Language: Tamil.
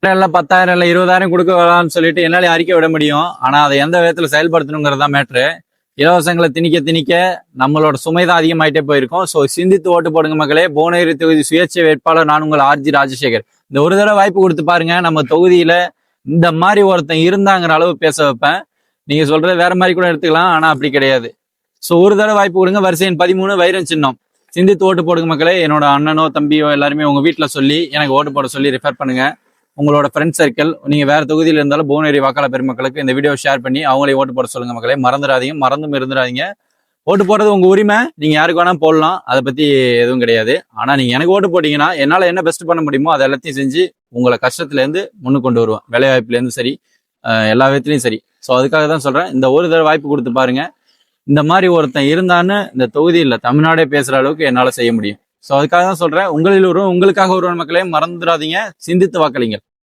இல்ல 10,000 இல்ல 20,000 கொடுக்க வேணாம்னு சொல்லிட்டு என்னால அறிக்கை விட முடியும். ஆனா அதை எந்த விதத்துல செயல்படுத்தணுங்கிறது தான் மேட்ரு. இலவசங்களை திணிக்க திணிக்க நம்மளோட சுமை தான் அதிகமாயிட்டே போயிருக்கும். ஸோ சிந்தித்து ஓட்டு போடுங்க மக்களே. புவனகிரி தொகுதி சுயேட்சை வேட்பாளர் நான் உங்கள் ஆர்ஜி ராஜசேகர். இந்த ஒரு தடவை வாய்ப்பு கொடுத்து பாருங்க. நம்ம தொகுதியில இந்த மாதிரி ஒருத்தன் இருந்தாங்கிற அளவு பேச வைப்பேன். நீங்க சொல்றது வேற மாதிரி கூட எடுத்துக்கலாம், ஆனா அப்படி கிடையாது. ஸோ ஒரு தடவை வாய்ப்பு கொடுங்க. வரிசை எண் 13 வைரம் சின்னம். சிந்தித்து ஓட்டு போடுங்க மக்களே. என்னோட அண்ணனோ தம்பியோ எல்லாருமே உங்க வீட்டுல சொல்லி எனக்கு ஓட்டு போட சொல்லி ரெஃபர் பண்ணுங்க. உங்களோட ஃப்ரெண்ட் சர்க்கிள், நீங்க வேற தொகுதியில இருந்தாலும் புவனகிரி வாக்காளர் பெருமக்களுக்கு இந்த வீடியோ ஷேர் பண்ணி அவங்களே ஓட்டு போட சொல்லுங்க மக்களே. மறந்துடாதீங்க, மறந்தும் இருந்துடாதீங்க. ஓட்டு போடுறது உங்க உரிமை, நீங்க யாருக்கு வேணா போடலாம், அதை பத்தி எதுவும் கிடையாது. ஆனா நீங்க எனக்கு ஓட்டு போட்டீங்கன்னா என்னால என்ன பெஸ்ட் பண்ண முடியுமோ அதை எல்லாத்தையும் செஞ்சு உங்களை கஷ்டத்துல இருந்து முன்னு கொண்டு வருவேன். வேலை வாய்ப்புல இருந்து சரி, எல்லா விதத்துலயும் சரி. ஸோ அதுக்காக தான் சொல்றேன், இந்த ஒரு தடவை வாய்ப்பு கொடுத்து பாருங்க. இந்த மாதிரி ஒருத்தன் இருந்தான்னு இந்த தொகுதியில் தமிழ்நாடே பேசுற அளவுக்கு என்னால செய்ய முடியும். ஸோ அதுக்காக தான் சொல்றேன், உங்களில் ஒருவன் உங்களுக்காக ஒருவன் மக்களே. மறந்துடாதீங்க, சிந்தித்து வாக்களிங்க.